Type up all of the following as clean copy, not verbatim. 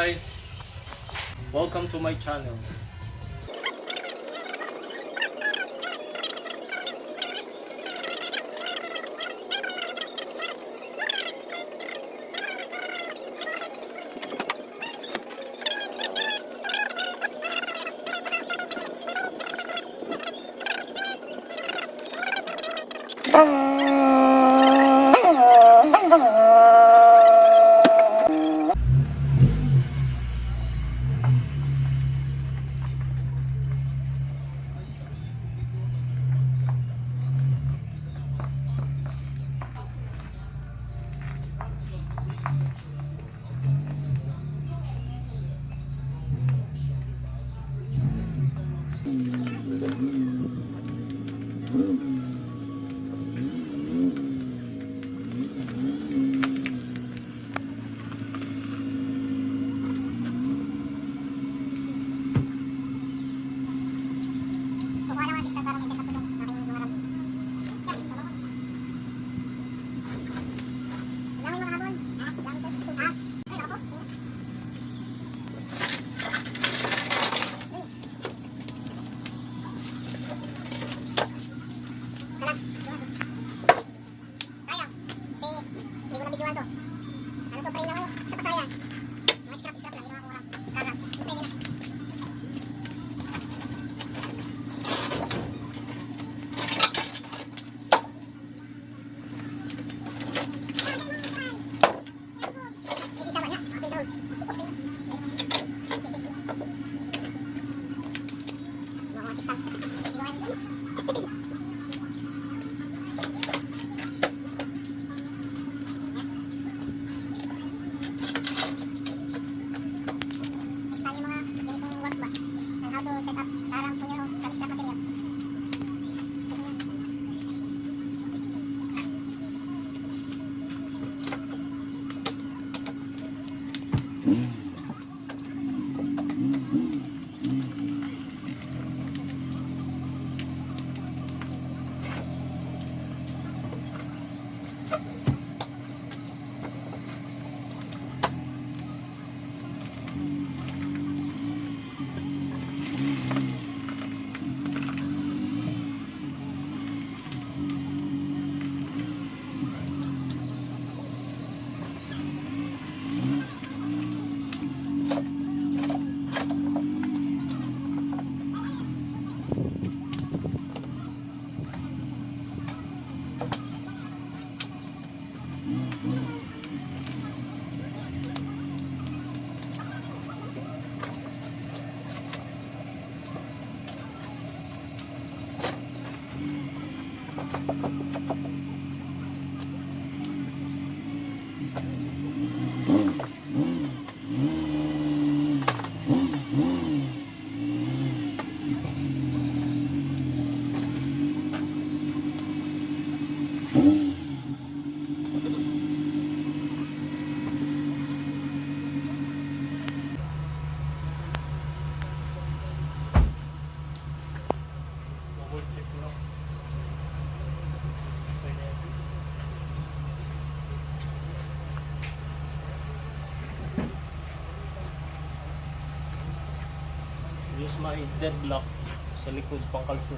guys, welcome to my channel. Use my dead block sa likod pang kalso.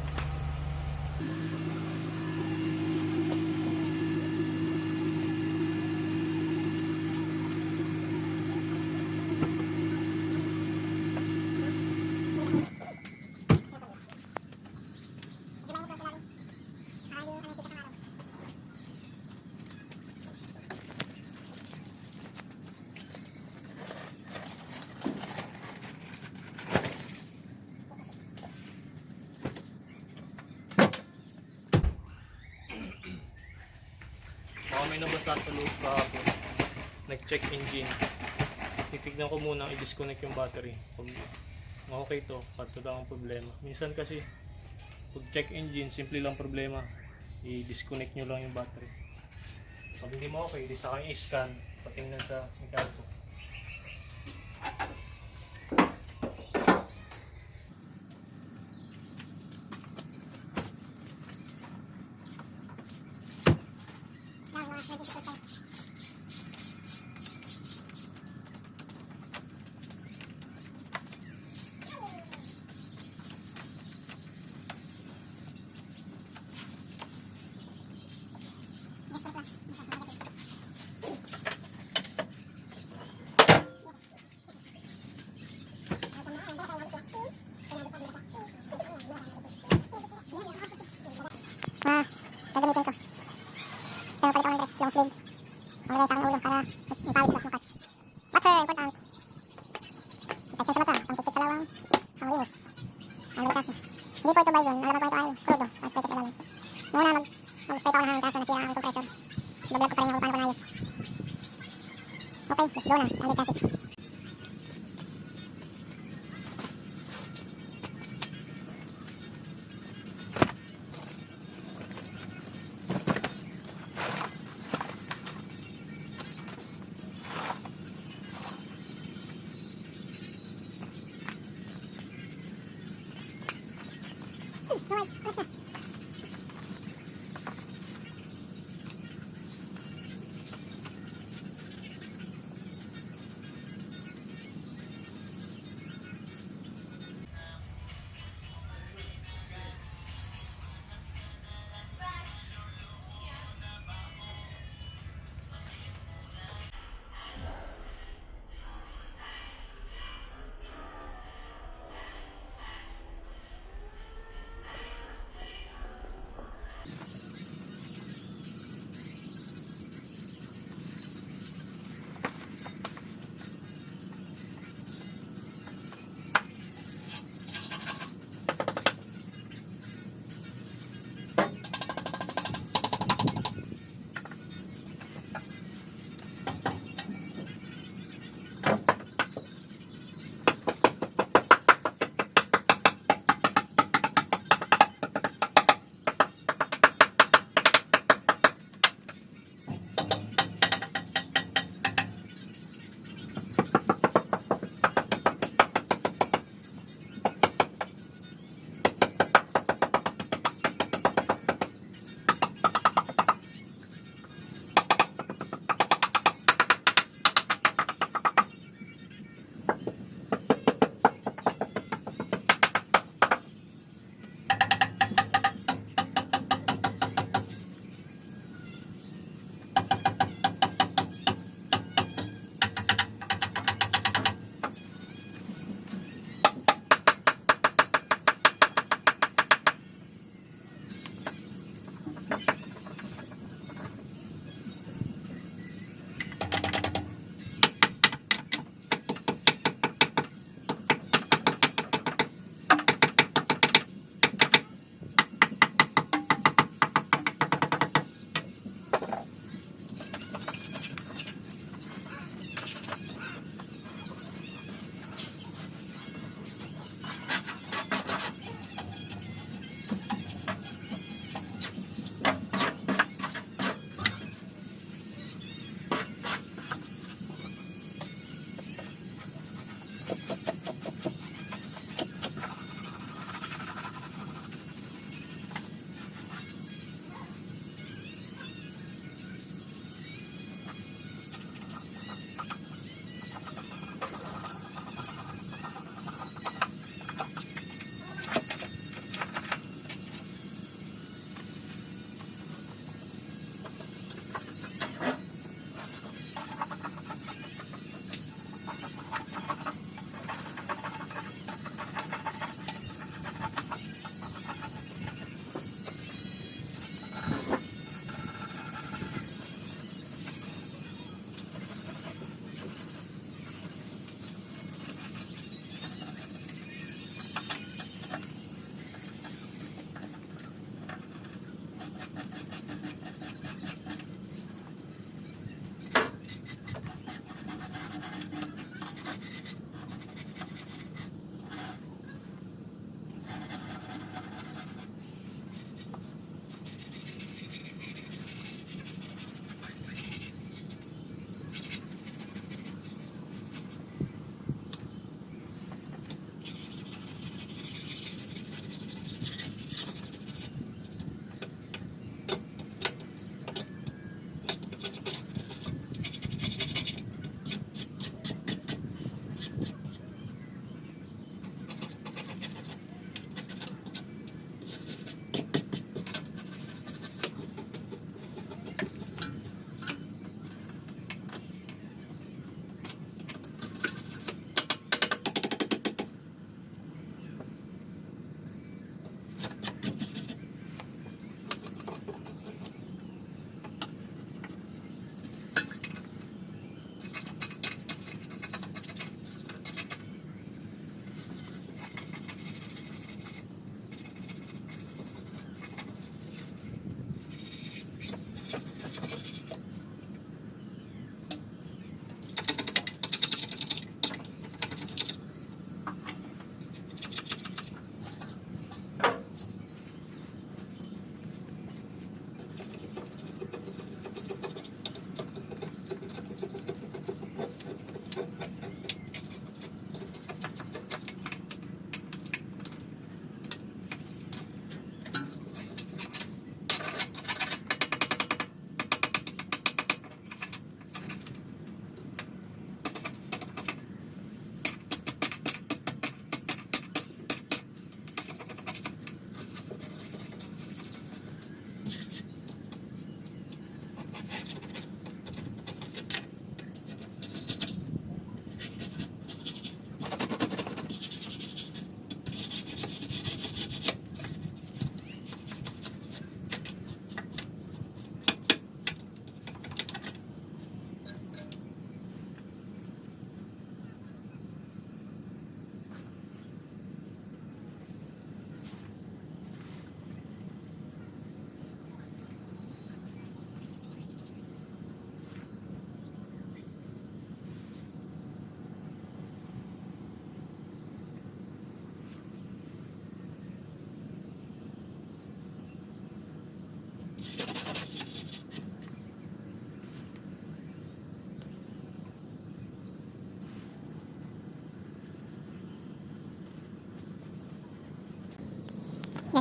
May nabasa sa loob kahapon. Nag-check engine. Titignan ko muna i-disconnect yung battery. Pag okay to, pato lang ang problema. Minsan kasi pag check engine, simple lang problema. I-disconnect nyo lang yung battery. Pag hindi mo okay, di sa kayong i-scan, patingnan sa mekaniko. gagamitin ko. Kaya palit ako ng dress, long sleeve. Malagay sa aking ulo para mapawis ba ng catch. Water, important. Protection sa mata, pangpipit sa lawang, panglinis. Underchassis. Hindi po ito ba yun? Nalaman po ito ay crudo. Ang spray ko sa ilalim. Muna mag-spray ko ako ng hangin kaso nasira ang compressor. I-vlog ko pa rin ako paano ko naayos. Okay, let's go na. Underchassis.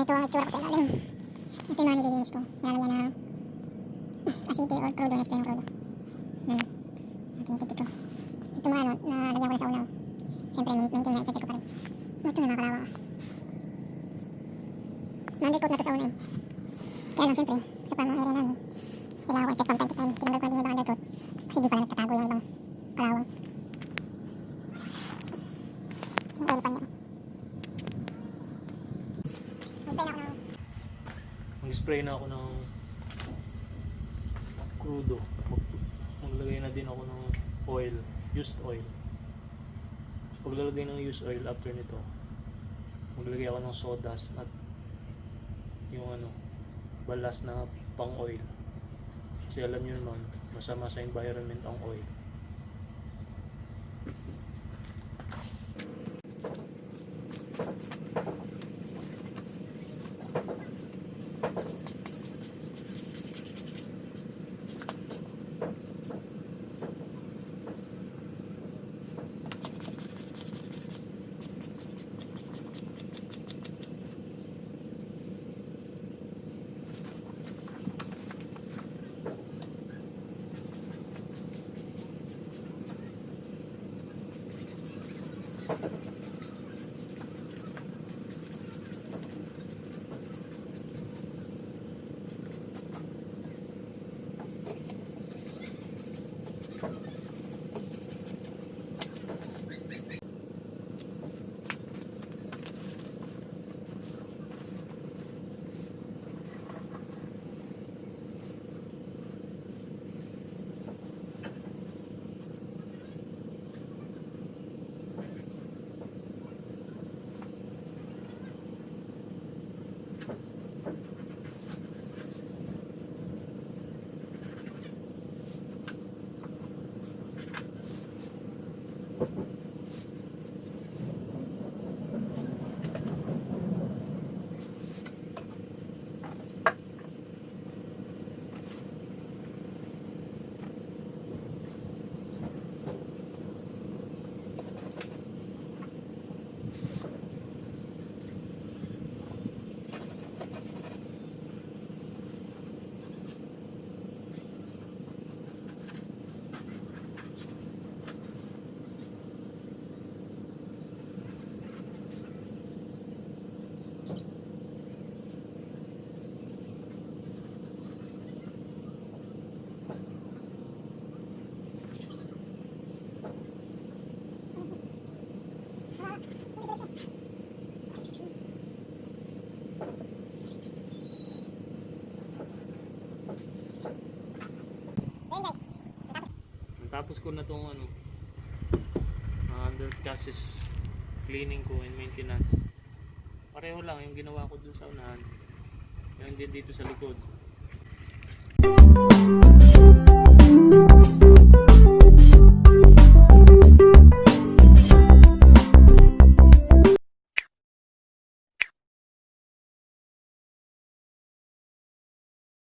Ito ang itsura ko sa ilalim. Ito yung mga nililinis ko. Nilalagyan ng asite or crudo, na spray ng crudo. Tinitik ko. Ito mga ano, nalagyan ko na sa unaw. Siyempre, maintain nga, i-check ko pa rin. Ito na mga kalawa. Na-undercoat na to sa una eh. Kaya lang, siyempre, sa pang area namin. So, kailangan ko i-check from time to time. Tinanggal ko din yung ibang undercoat. Kasi doon pala nagtatago yung ibang kalawang. Yung oil pan niya. Mag-spray na ako ng crudo. Maglagay na din ako ng oil, used oil. So, paglalagay ng used oil after nito, maglagay ako ng sawdust at yung ano, balas na pang oil. Kasi alam nyo naman, masama sa environment ang oil. Tapos ko na tong ano, underchassis cleaning ko and maintenance. Pareho lang yung ginawa ko dun sa unahan. Yung din dito sa likod.